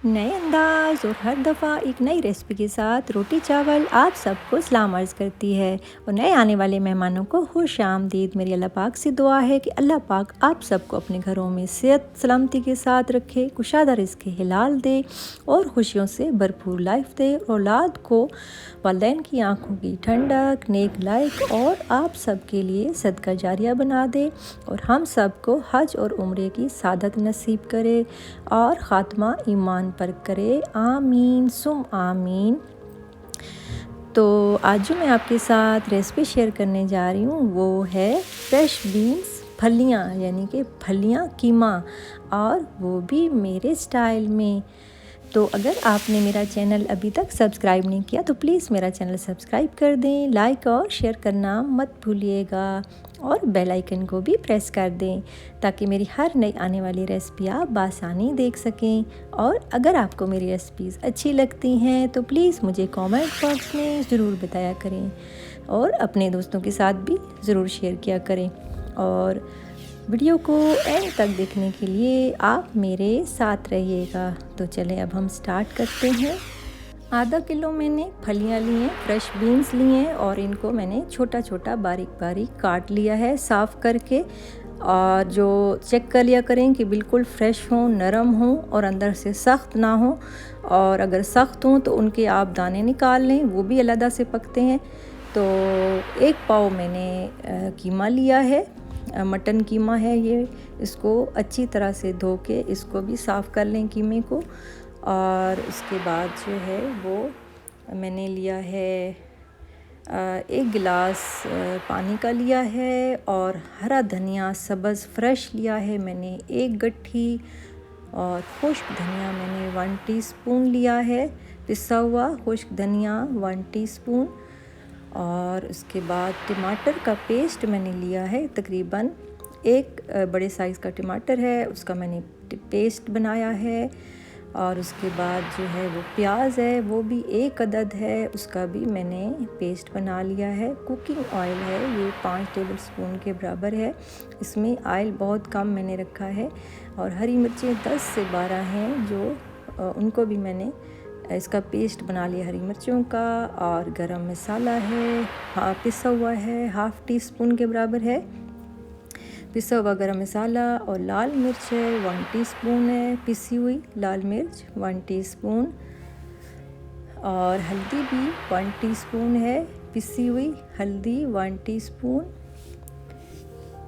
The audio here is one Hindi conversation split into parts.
नए अंदाज और हर दफ़ा एक नई रेसिपी के साथ रोटी चावल आप सबको सलाम अर्ज़ करती है और नए आने वाले मेहमानों को खुश आमदीद। मेरी अल्लाह पाक से दुआ है कि अल्लाह पाक आप सबको अपने घरों में सेहत सलामती के साथ रखे, कुशादा रिज़्क़ हिलाल दे और खुशियों से भरपूर लाइफ दे। औलाद को वालिदैन की आंखों की ठंडक, नेक लायक और आप सब के लिए सदका जारिया बना दे और हम सबको हज और उम्रे की सादत नसीब करे और ख़ात्मा ईमान पर करे। आमीन सुम आमीन। तो आज जो मैं आपके साथ रेसिपी शेयर करने जा रही हूँ वो है फ्रेश बीन्स फलियाँ, यानी कि फलियाँ कीमा, और वो भी मेरे स्टाइल में। तो अगर आपने मेरा चैनल अभी तक सब्सक्राइब नहीं किया तो प्लीज़ मेरा चैनल सब्सक्राइब कर दें, लाइक और शेयर करना मत भूलिएगा और बेल आइकन को भी प्रेस कर दें ताकि मेरी हर नई आने वाली रेसिपी आप बासानी देख सकें। और अगर आपको मेरी रेसिपीज़ अच्छी लगती हैं तो प्लीज़ मुझे कमेंट बॉक्स में ज़रूर बताया करें और अपने दोस्तों के साथ भी ज़रूर शेयर किया करें। और वीडियो को एंड तक देखने के लिए आप मेरे साथ रहिएगा। तो चलें अब हम स्टार्ट करते हैं। आधा किलो मैंने फलियां ली हैं, फ्रेश बीन्स लिए हैं और इनको मैंने छोटा छोटा बारीक बारीक काट लिया है साफ़ करके। और जो चेक कर लिया करें कि बिल्कुल फ्रेश हों, नरम हों और अंदर से सख्त ना हो। और अगर सख्त हों तो उनके आप दाने निकाल लें, वो भी अलग से पकते हैं। तो 1 पाव मैंने कीमा लिया है, मटन कीमा है ये। इसको अच्छी तरह से धो के इसको भी साफ़ कर लें कीमे को। और उसके बाद जो है वो मैंने लिया है 1 गिलास पानी का लिया है। और हरा धनिया सब्ज़ फ्रेश लिया है मैंने 1 गट्ठी। और खुश्क धनिया मैंने 1 टीस्पून लिया है, पिसा हुआ खुश्क धनिया 1 टीस्पून। और उसके बाद टमाटर का पेस्ट मैंने लिया है, तकरीबन 1 बड़े साइज़ का टमाटर है, उसका मैंने पेस्ट बनाया है। और उसके बाद जो है वो प्याज है, वो भी 1 अदद है, उसका भी मैंने पेस्ट बना लिया है। कुकिंग ऑयल है, ये 5 टेबल स्पून के बराबर है, इसमें ऑयल बहुत कम मैंने रखा है। और हरी मिर्चें 10 से 12 हैं जो उनको भी मैंने इसका पेस्ट बना लिया हरी मिर्चों का। और गरम मसाला है, पिसा हुआ है, 1/2 टीस्पून के बराबर है पिसा हुआ गरम मसाला। और लाल मिर्च है 1 टीस्पून है, पिसी हुई लाल मिर्च 1 टीस्पून। और हल्दी भी 1 टीस्पून है, पिसी हुई हल्दी 1 टीस्पून।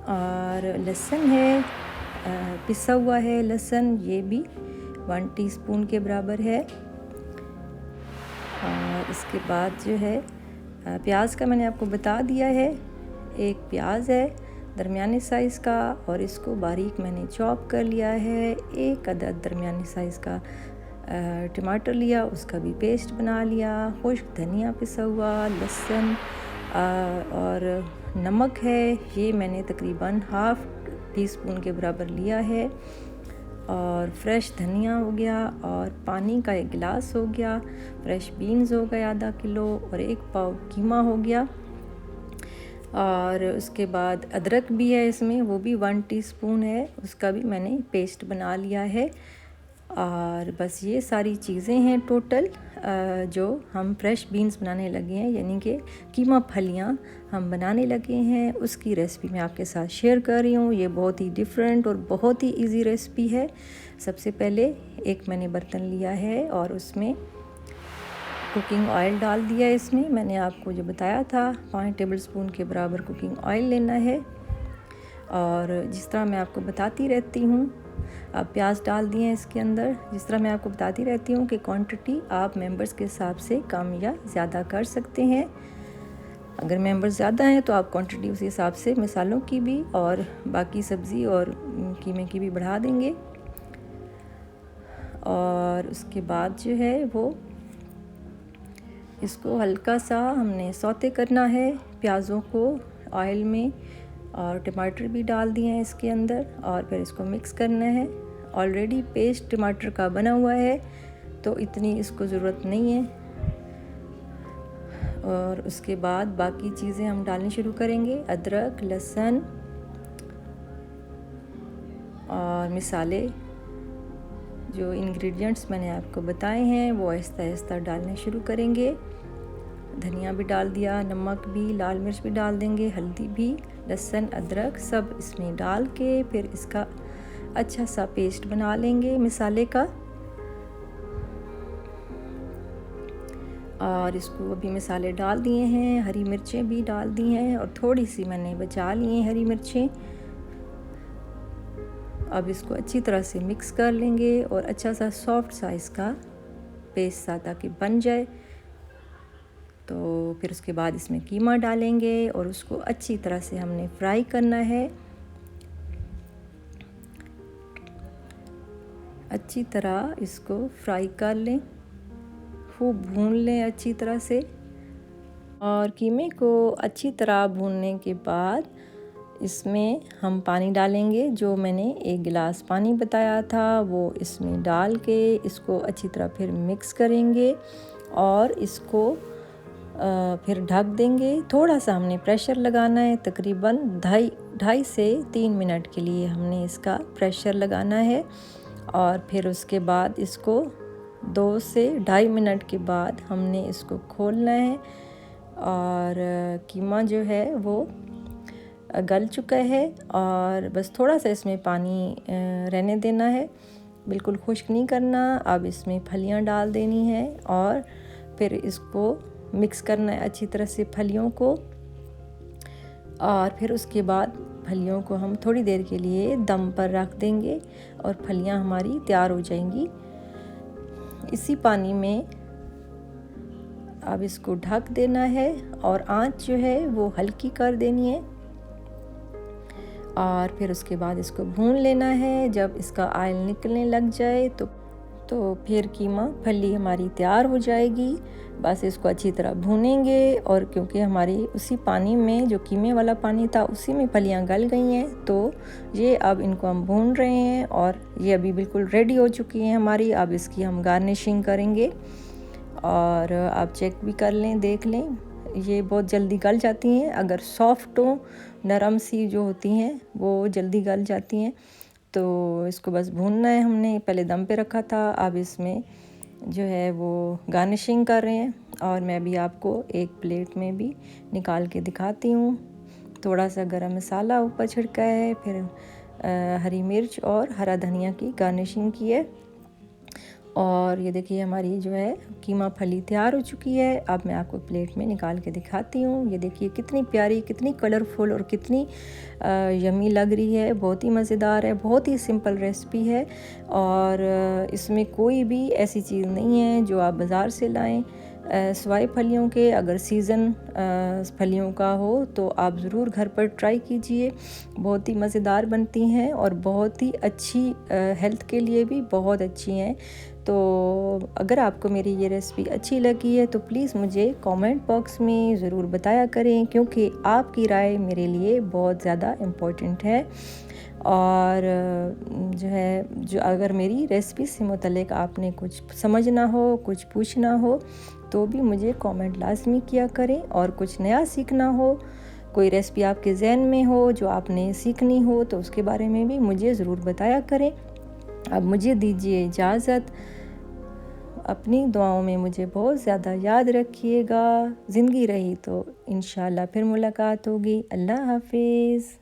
और लहसुन है, पिसा हुआ है लहसुन, ये भी 1 टीस्पून के बराबर है। और इसके बाद जो है प्याज का मैंने आपको बता दिया है, 1 प्याज है दरमियाने साइज़ का और इसको बारीक मैंने चॉप कर लिया है। 1 अदद दरमियाने साइज़ का टमाटर लिया, उसका भी पेस्ट बना लिया। खुश्क धनिया पिसा हुआ, लहसुन और नमक है, ये मैंने तकरीबन 1/2 टीस्पून के बराबर लिया है। और फ्रेश धनिया हो गया और पानी का 1 गिलास हो गया। फ्रेश बीन्स हो गए आधा किलो और 1 पाव कीमा हो गया। और उसके बाद अदरक भी है इसमें, वो भी 1 टीस्पून है, उसका भी मैंने पेस्ट बना लिया है। और बस ये सारी चीज़ें हैं टोटल जो हम फ्रेश बीन्स बनाने लगे हैं, यानी कि कीमा फलियाँ हम बनाने लगे हैं, उसकी रेसिपी मैं आपके साथ शेयर कर रही हूँ। ये बहुत ही डिफरेंट और बहुत ही इजी रेसिपी है। सबसे पहले एक मैंने बर्तन लिया है और उसमें कुकिंग ऑयल डाल दिया है। इसमें मैंने आपको जो बताया था 5 टेबल स्पून के बराबर कुकिंग ऑयल लेना है। और जिस तरह मैं आपको बताती रहती हूँ, अब प्याज डाल दिए हैं इसके अंदर। जिस तरह मैं आपको बताती रहती हूँ कि क्वांटिटी आप मेंबर्स के हिसाब से कम या ज़्यादा कर सकते हैं। अगर मेंबर्स ज़्यादा हैं तो आप क्वांटिटी उसी हिसाब से मसालों की भी और बाकी सब्ज़ी और कीमे की भी बढ़ा देंगे। और उसके बाद जो है वो इसको हल्का सा हमने सौते करना है प्याज़ों को ऑयल में। और टमाटर भी डाल दिए हैं इसके अंदर और फिर इसको मिक्स करना है। ऑलरेडी पेस्ट टमाटर का बना हुआ है तो इतनी इसको ज़रूरत नहीं है। और उसके बाद बाकी चीज़ें हम डालनी शुरू करेंगे, अदरक, लहसुन और मसाले जो इंग्रेडिएंट्स मैंने आपको बताए हैं वो आहिस्ता आहिस्ता डालने शुरू करेंगे। धनिया भी डाल दिया, नमक भी, लाल मिर्च भी डाल देंगे, हल्दी भी, लहसुन अदरक सब इसमें डाल के फिर इसका अच्छा सा पेस्ट बना लेंगे मसाले का। और इसको अभी मसाले डाल दिए हैं, हरी मिर्चें भी डाल दी हैं और थोड़ी सी मैंने बचा ली हैं हरी मिर्चें। अब इसको अच्छी तरह से मिक्स कर लेंगे और अच्छा सा सॉफ्ट सा इसका पेस्ट सा ताकि बन जाए। तो फिर उसके बाद इसमें कीमा डालेंगे और उसको अच्छी तरह से हमने फ्राई करना है। अच्छी तरह इसको फ्राई कर लें, खूब भून लें अच्छी तरह से। और कीमे को अच्छी तरह भूनने के बाद इसमें हम पानी डालेंगे। जो मैंने 1 गिलास पानी बताया था वो इसमें डाल के इसको अच्छी तरह फिर मिक्स करेंगे और इसको फिर ढक देंगे। थोड़ा सा हमने प्रेशर लगाना है, तकरीबन 2.5 से 3 मिनट के लिए हमने इसका प्रेशर लगाना है। और फिर उसके बाद इसको 2 से 2.5 मिनट के बाद हमने इसको खोलना है। और कीमा जो है वो गल चुका है और बस थोड़ा सा इसमें पानी रहने देना है, बिल्कुल खुश्क नहीं करना। अब इसमें फलियां डाल देनी है और फिर इसको मिक्स करना है अच्छी तरह से फलियों को। और फिर उसके बाद फलियों को हम थोड़ी देर के लिए दम पर रख देंगे और फलियां हमारी तैयार हो जाएंगी। इसी पानी में अब इसको ढक देना है और आंच जो है वो हल्की कर देनी है। और फिर उसके बाद इसको भून लेना है। जब इसका ऑयल निकलने लग जाए तो फिर कीमा फली हमारी तैयार हो जाएगी। बस इसको अच्छी तरह भूनेंगे और क्योंकि हमारी उसी पानी में जो कीमे वाला पानी था उसी में फलियां गल गई हैं, तो ये अब इनको हम भून रहे हैं और ये अभी बिल्कुल रेडी हो चुकी हैं हमारी। अब इसकी हम गार्निशिंग करेंगे और आप चेक भी कर लें, देख लें, ये बहुत जल्दी गल जाती हैं। अगर सॉफ्ट हो, नरम सी जो होती हैं वो जल्दी गल जाती हैं। तो इसको बस भूनना है। हमने पहले दम पे रखा था, अब इसमें जो है वो गार्निशिंग कर रहे हैं और मैं भी आपको एक प्लेट में भी निकाल के दिखाती हूँ। थोड़ा सा गरम मसाला ऊपर छिड़का है, फिर हरी मिर्च और हरा धनिया की गार्निशिंग की है। और ये देखिए हमारी जो है कीमा फली तैयार हो चुकी है। अब मैं आपको प्लेट में निकाल के दिखाती हूँ। ये देखिए कितनी प्यारी, कितनी कलरफुल और कितनी यमी लग रही है। बहुत ही मज़ेदार है, बहुत ही सिंपल रेसिपी है और इसमें कोई भी ऐसी चीज़ नहीं है जो आप बाज़ार से लाएं सिवाय फलियों के। अगर सीज़न फलियों का हो तो आप ज़रूर घर पर ट्राई कीजिए। बहुत ही मज़ेदार बनती हैं और बहुत ही अच्छी, हेल्थ के लिए भी बहुत अच्छी हैं। तो अगर आपको मेरी ये रेसिपी अच्छी लगी है तो प्लीज़ मुझे कमेंट बॉक्स में ज़रूर बताया करें, क्योंकि आपकी राय मेरे लिए बहुत ज़्यादा इम्पोर्टेंट है। और जो है, जो अगर मेरी रेसिपी से मुतल्लिक़ आपने कुछ समझना हो, कुछ पूछना हो तो भी मुझे कमेंट लाजमी किया करें। और कुछ नया सीखना हो, कोई रेसिपी आपके ज़हन में हो जो आपने सीखनी हो तो उसके बारे में भी मुझे ज़रूर बताया करें। अब मुझे दीजिए इजाज़त। अपनी दुआओं में मुझे बहुत ज़्यादा याद रखिएगा। ज़िंदगी रही तो इंशाल्लाह फिर मुलाकात होगी। अल्लाह हाफिज़।